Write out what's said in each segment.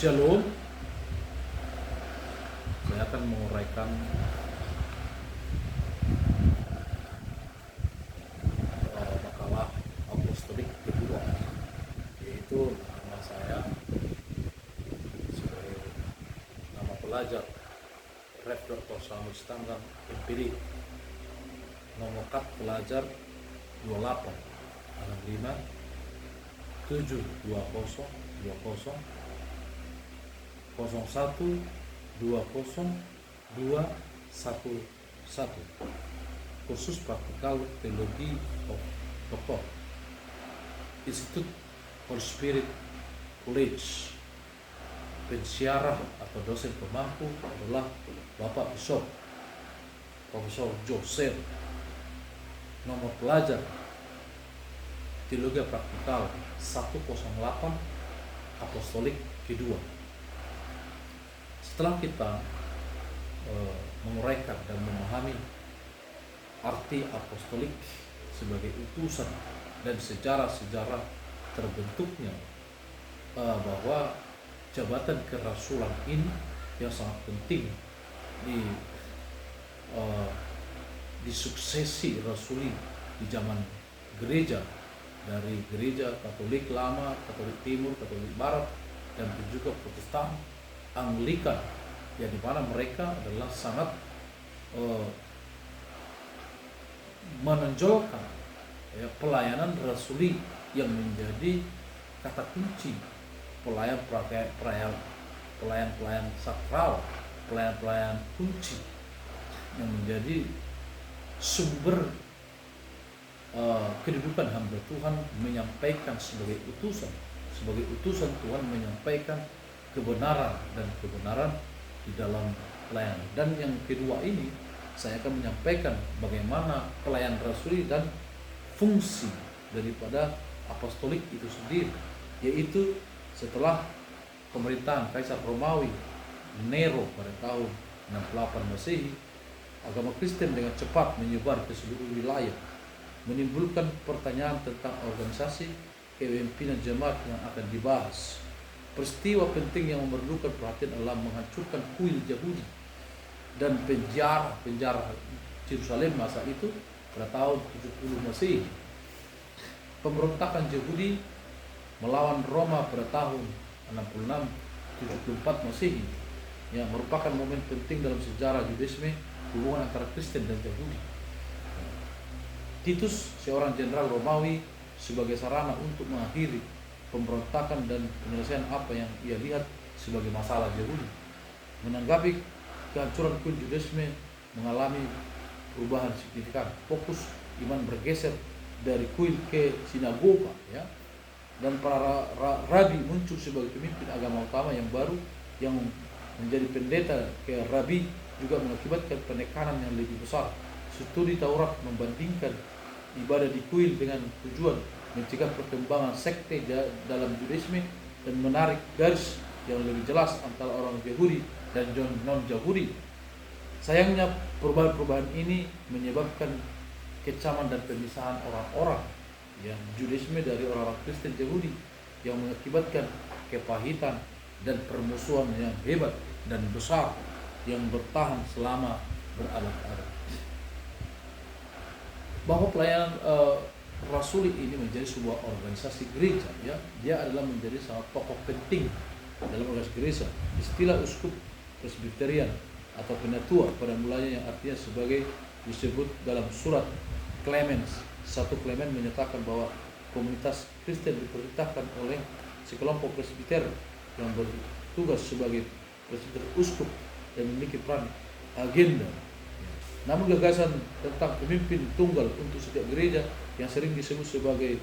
Shalom, saya akan menguraikan makalah apostolik kedua, yaitu nama saya sebagai nama pelajar Rev. Dr. Samuel Stanggang MPD, nomor kad pelajar 28 65 720 20 01 20 211, kursus praktikal teologi of Dr. Institute for Spirit College. Pensiarah atau dosen pemangku adalah Bapak Bishop Profesor Joseph. Nomor pelajar teologi praktikal 108 apostolik kedua. Setelah kita menguraikan dan memahami arti apostolik sebagai utusan dan sejarah-sejarah terbentuknya bahwa jabatan kerasulan ini yang sangat penting di suksesi rasuli di zaman gereja, dari gereja Katolik lama, Katolik Timur, Katolik Barat, dan juga Protestan, Anglikan, yang dimana mereka adalah sangat menonjolkan pelayanan rasuli yang menjadi kata kunci pelayan sakral, pelayan kunci yang menjadi sumber kedudukan hamba Tuhan, menyampaikan sebagai utusan Tuhan, menyampaikan kebenaran di dalam pelayanan. Dan yang kedua ini saya akan menyampaikan bagaimana pelayan rasuli dan fungsi daripada apostolik itu sendiri, yaitu setelah pemerintahan Kaisar Romawi Nero pada tahun 68 Masehi, agama Kristen dengan cepat menyebar ke seluruh wilayah, menimbulkan pertanyaan tentang organisasi kepemimpinan jemaat yang akan dibahas. Peristiwa penting yang memerlukan perhatian adalah menghancurkan kuil Yahudi dan penjara Yerusalem masa itu pada tahun 70 Masehi. Pemberontakan Yahudi melawan Roma pada tahun 66-74 Masehi yang merupakan momen penting dalam sejarah Judaisme, hubungan antara Kristen dan Yahudi. Titus, seorang jenderal Romawi, sebagai sarana untuk mengakhiri pemberontakan dan penyelesaian apa yang ia lihat sebagai masalah Yahudi. Menanggapi kehancuran kuil Judaisme mengalami perubahan signifikan. Fokus iman bergeser dari kuil ke sinagoga, dan para rabi muncul sebagai pemimpin agama utama yang baru. Yang menjadi pendeta ke rabi juga mengakibatkan penekanan yang lebih besar. Studi Taurat membandingkan ibadah di kuil dengan tujuan mencegah perkembangan sekte dalam Judaisme dan menarik garis yang lebih jelas antara orang Yahudi dan non-Yahudi. Sayangnya perubahan-perubahan ini menyebabkan kecaman dan pemisahan orang-orang Judaisme dari orang-orang Kristen Yahudi, yang mengakibatkan kepahitan dan permusuhan yang hebat dan besar yang bertahan selama berabad-abad. Bahwa pelayanan rasuli ini menjadi sebuah organisasi gereja, dia adalah menjadi salah tokoh penting dalam organisasi gereja. Istilah uskup presbiterian atau penatua pada mulanya yang artinya sebagai disebut dalam surat Clemens 1 Clemens menyatakan bahwa komunitas Kristen diperintahkan oleh sekelompok presbiter yang bertugas sebagai presbiter uskup dan memiliki peran agenda. Namun gagasan tentang pemimpin tunggal untuk setiap gereja yang sering disebut sebagai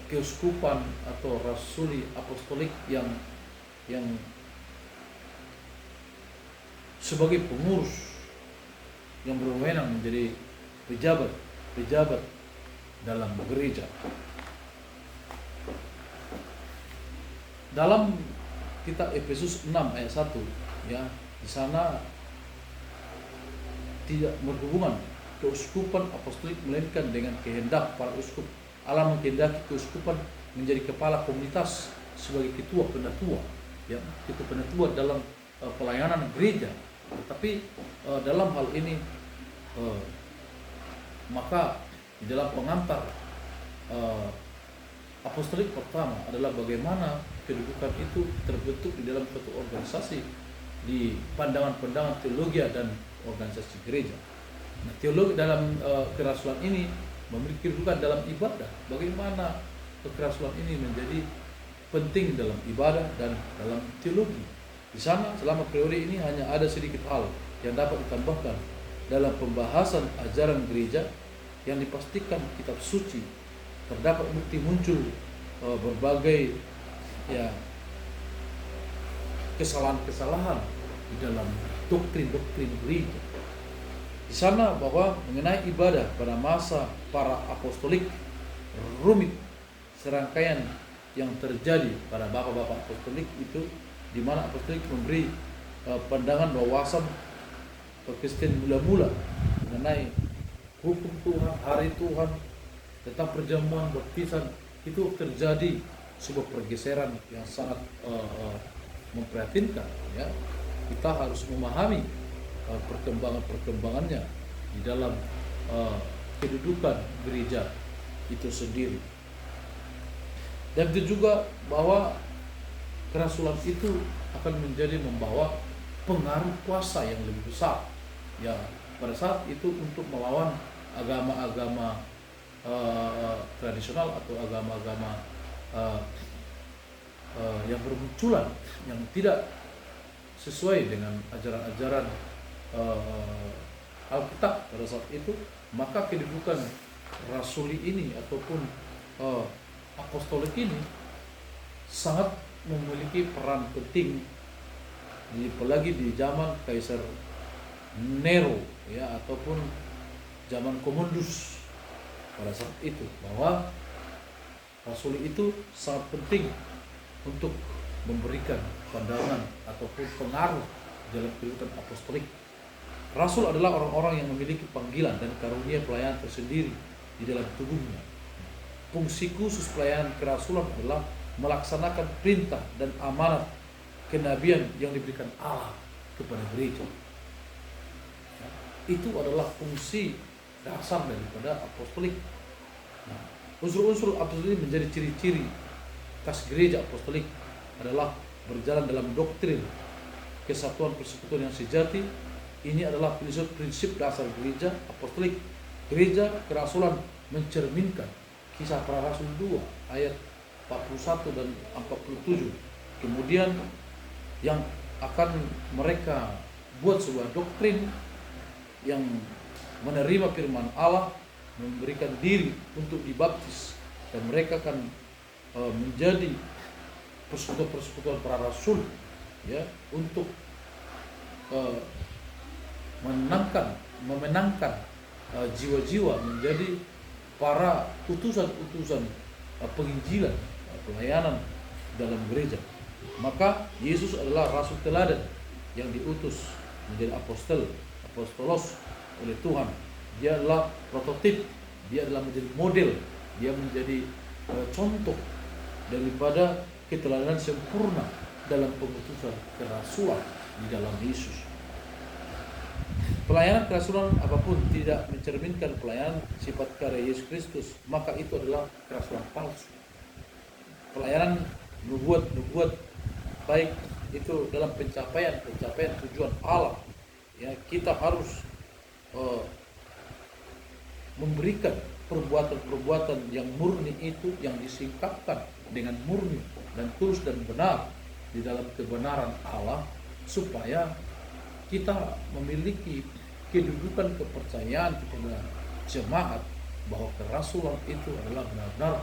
keuskupan atau rasuli apostolik yang sebagai pengurus yang berwenang menjadi pejabat dalam gereja. Dalam kitab Efesus 6 ayat 1, di sana tidak berhubungan keuskupan apostolik melainkan dengan kehendak para uskup. Allah menghendaki keuskupan menjadi kepala komunitas sebagai ketua penatua, ya, ketua penatua dalam pelayanan gereja. Tapi dalam hal ini maka di dalam pengantar apostolik pertama adalah bagaimana kedudukan itu terbentuk di dalam suatu organisasi di pandangan-pandangan teologi dan organisasi gereja. Nah, teologi dalam kerasulan ini memiliki kedudukan dalam ibadah. Bagaimana kerasulan ini menjadi penting dalam ibadah dan dalam teologi. Di sana selama periode ini hanya ada sedikit hal yang dapat ditambahkan dalam pembahasan ajaran gereja yang dipastikan kitab suci terdapat bukti muncul berbagai kesalahan-kesalahan di dalam doktrin-doktrin gereja. Di sana bahwa mengenai ibadah pada masa para apostolik rumit, serangkaian yang terjadi pada bapak-bapak apostolik itu, di mana apostolik memberi pandangan wawasan Kristen mula-mula mengenai hukum Tuhan, hari Tuhan, tentang perjamuan baptisan. Itu terjadi sebuah pergeseran yang sangat memprihatinkan, ya. Kita harus memahami perkembangannya di dalam kedudukan gereja itu sendiri. Dan itu juga bahwa kerasulan itu akan menjadi membawa pengaruh kuasa yang lebih besar, ya, pada saat itu untuk melawan agama-agama tradisional atau agama-agama yang bermunculan yang tidak sesuai dengan ajaran-ajaran Alkitab pada saat itu. Maka kedudukan rasuli ini ataupun apostolik ini sangat memiliki peran penting, apalagi di zaman Kaisar Nero, ya, ataupun zaman Commodus pada saat itu, bahwa rasuli itu sangat penting untuk memberikan pandangan ataupun pengaruh dalam kehidupan apostolik. Rasul adalah orang-orang yang memiliki panggilan dan karunia pelayanan tersendiri di dalam tubuhnya. Fungsi khusus pelayanan kerasulan adalah melaksanakan perintah dan amanat kenabian yang diberikan Allah kepada gereja. Itu adalah fungsi dasar daripada apostolik. Nah, unsur-unsur apostolik menjadi ciri-ciri khas gereja apostolik adalah berjalan dalam doktrin kesatuan persekutuan yang sejati. Ini adalah prinsip dasar gereja apostolik. Gereja kerasulan mencerminkan Kisah Para Rasul 2 ayat 41 dan 47. Kemudian yang akan mereka buat sebuah doktrin yang menerima firman Allah, memberikan diri untuk dibaptis, dan mereka akan menjadi persekutuan para rasul, ya, untuk memenangkan jiwa-jiwa menjadi para utusan-utusan penginjilan, pelayanan dalam gereja. Maka Yesus adalah rasul teladan yang diutus menjadi apostolos oleh Tuhan. Dia adalah prototip, dia adalah menjadi model, dia menjadi contoh daripada keteladanan sempurna dalam pengutusan kerasulan di dalam Yesus. Pelayanan kerasulan apapun tidak mencerminkan pelayanan sifat karya Yesus Kristus, maka itu adalah kerasulan palsu. Pelayanan nubuat baik itu dalam pencapaian tujuan Allah, ya, kita harus memberikan perbuatan-perbuatan yang murni itu, yang disingkapkan dengan murni dan tulus dan benar di dalam kebenaran Allah, supaya kita memiliki kedudukan kepercayaan kepada jemaat bahwa kerasulan itu adalah benar-benar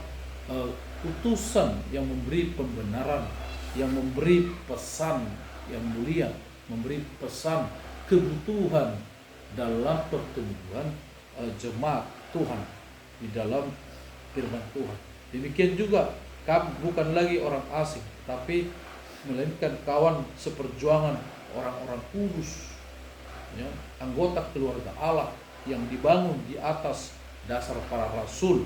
utusan yang memberi pembenaran, yang memberi pesan yang mulia, memberi pesan kebutuhan dalam pertumbuhan jemaat Tuhan di dalam firman Tuhan. Demikian juga kami bukan lagi orang asing, tapi melainkan kawan seperjuangan orang-orang kudus, ya, anggota keluarga Allah yang dibangun di atas dasar para rasul.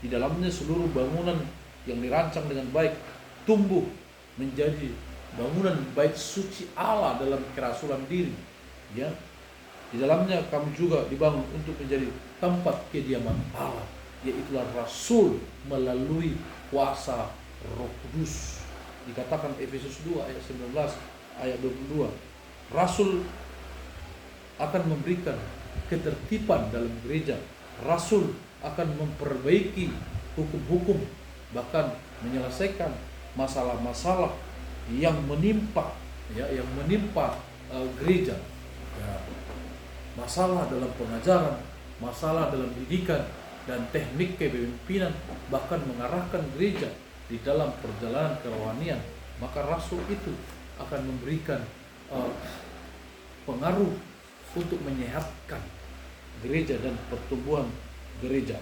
Di dalamnya seluruh bangunan yang dirancang dengan baik tumbuh menjadi bangunan bait suci Allah dalam kerasulan diri, ya. Di dalamnya kamu juga dibangun untuk menjadi tempat kediaman Allah, yaitulah rasul melalui kuasa Roh Kudus. Dikatakan Efesus 2 ayat 19 ayat 22, rasul akan memberikan ketertiban dalam gereja. Rasul akan memperbaiki hukum-hukum, bahkan menyelesaikan masalah-masalah yang menimpa, ya, yang menimpa gereja. Ya, masalah dalam pengajaran, masalah dalam didikan dan teknik kepemimpinan, bahkan mengarahkan gereja di dalam perjalanan kerohanian, maka rasul itu akan memberikan pengaruh untuk menyehatkan gereja dan pertumbuhan gereja.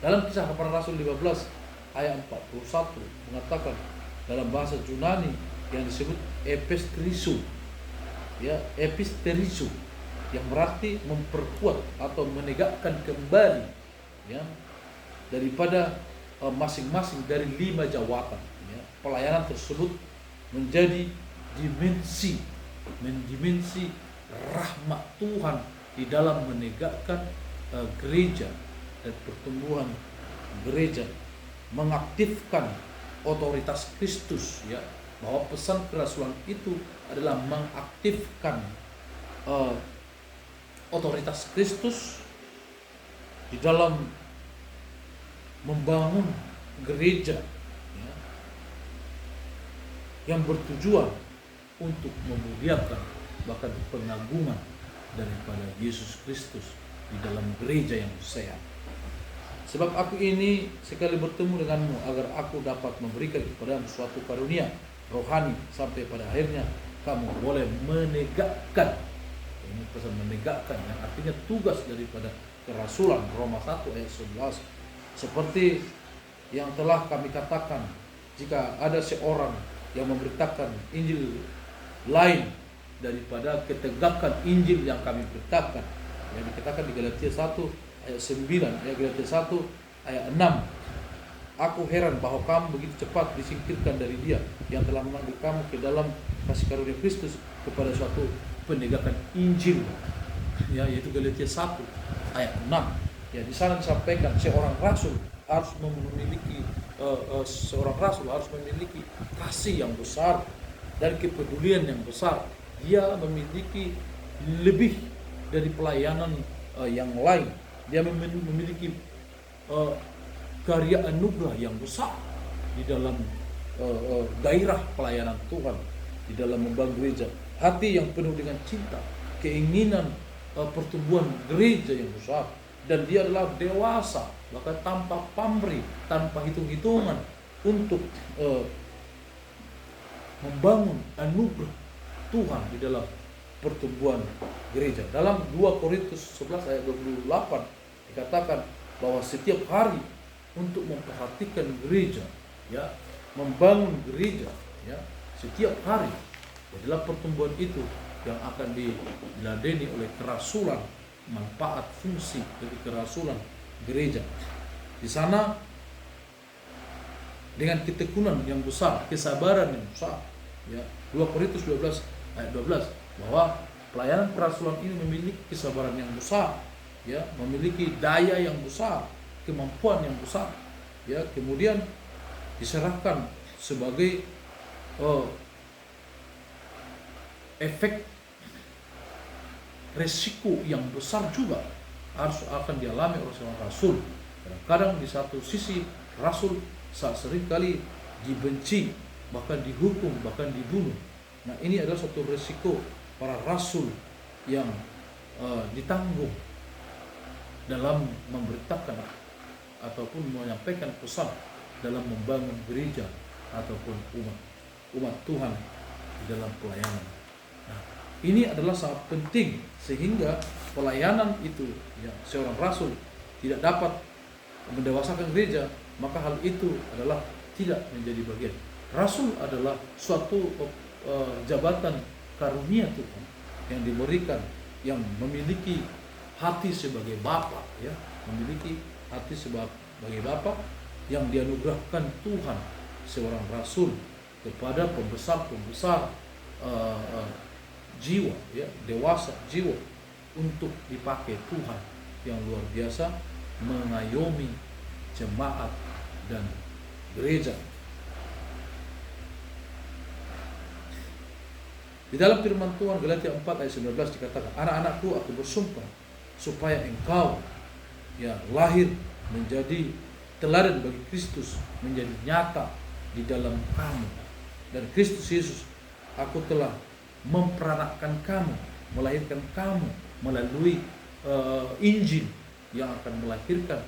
Dalam Kisah Para Rasul 15 ayat 41 mengatakan dalam bahasa Yunani yang disebut episterisu, ya, episterisu, yang berarti memperkuat atau menegakkan kembali, ya, daripada masing-masing dari 5 jawatan, ya. Pelayanan tersebut menjadi dimensi rahmat Tuhan di dalam menegakkan gereja dan pertumbuhan gereja, mengaktifkan otoritas Kristus, ya, bahwa pesan kerasulan itu adalah mengaktifkan otoritas Kristus di dalam membangun gereja, ya, yang bertujuan untuk memuliakan bahkan pengagungan daripada Yesus Kristus di dalam gereja yang sehat. Sebab aku ini sekali bertemu denganmu agar aku dapat memberikan kepadamu suatu karunia rohani sampai pada akhirnya kamu boleh menegakkan. Ini pesan menegakkan yang artinya tugas daripada kerasulan, Roma 1 ayat 11. Seperti yang telah kami katakan, jika ada seorang yang memberitakan Injil lain daripada ketegakan Injil yang kami beritakan, yang dikatakan di Galatia 1 ayat 9, ya, Galatia 1 ayat 6. Aku heran bahwa kamu begitu cepat disingkirkan dari Dia yang telah memanggil kamu ke dalam kasih karunia Kristus kepada suatu penegakan Injil, ya, yaitu Galatia 1 ayat 6. Ya, di sana disampaikan seorang rasul harus memiliki kasih yang besar dan kepedulian yang besar. Dia memiliki lebih dari pelayanan yang lain. Dia memiliki karya anugerah yang besar di dalam gairah pelayanan Tuhan, di dalam membangun gereja. Hati yang penuh dengan cinta, keinginan pertumbuhan gereja yang besar, dan dia adalah dewasa, bahkan tanpa pamrih, tanpa hitung-hitungan untuk membangun anugerah Tuhan di dalam pertumbuhan gereja. Dalam 2 Korintus 11 ayat 28 dikatakan bahwa setiap hari untuk memperhatikan gereja, ya, membangun gereja, ya, setiap hari. Adalah pertumbuhan itu yang akan diladeni oleh kerasulan, manfaat fungsi dari kerasulan gereja. Di sana dengan ketekunan yang besar, kesabaran yang besar, ya, 2 Korintus 12 ayat 12, bahwa pelayanan kerasulan ini memiliki kesabaran yang besar, ya, memiliki daya yang besar, kemampuan yang besar, ya, kemudian diserahkan sebagai efek resiko yang besar juga harus akan dialami oleh seorang rasul. Kadang di satu sisi rasul seringkali dibenci, bahkan dihukum, bahkan dibunuh. Nah, ini adalah satu resiko para rasul yang ditanggung dalam memberitakan ataupun menyampaikan pesan dalam membangun gereja ataupun umat Tuhan di dalam pelayanan. Nah, ini adalah sangat penting sehingga pelayanan itu, ya, seorang rasul tidak dapat mendewasakan gereja, maka hal itu adalah tidak menjadi bagian. Rasul adalah suatu jabatan karunia Tuhan yang diberikan, yang memiliki hati sebagai bapa, ya, memiliki hati sebagai bapa yang dianugerahkan Tuhan. Seorang rasul kepada pembesar-pembesar jiwa, ya, dewasa jiwa, untuk dipakai Tuhan yang luar biasa mengayomi jemaat dan gereja. Di dalam firman Tuhan Galatia 4 ayat 19 dikatakan, anak-anakku, aku bersumpah supaya engkau ya lahir menjadi teladan bagi Kristus, menjadi nyata di dalam kamu. Dan Kristus Yesus, aku telah memperanakkan kamu, melahirkan kamu melalui Injil yang akan melahirkan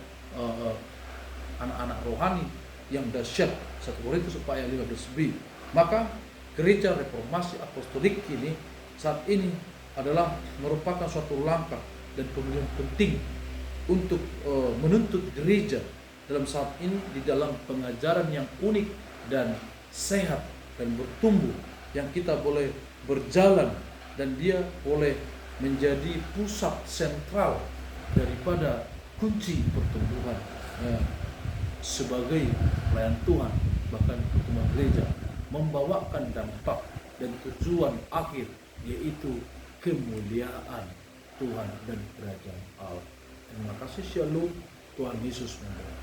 anak-anak rohani yang dahsyat. 1 Korintus 4 ayat 15b. Maka gereja reformasi apostolik ini saat ini adalah merupakan suatu langkah dan pemilihan penting untuk menuntut gereja dalam saat ini di dalam pengajaran yang unik dan sehat dan bertumbuh, yang kita boleh berjalan dan dia boleh menjadi pusat sentral daripada kunci pertumbuhan sebagai pelayan Tuhan, bahkan pertumbuhan gereja membawakan dampak dan tujuan akhir, yaitu kemuliaan Tuhan dan kerajaan Allah. Terima kasih. Shalom. Tuhan Yesus memberkati.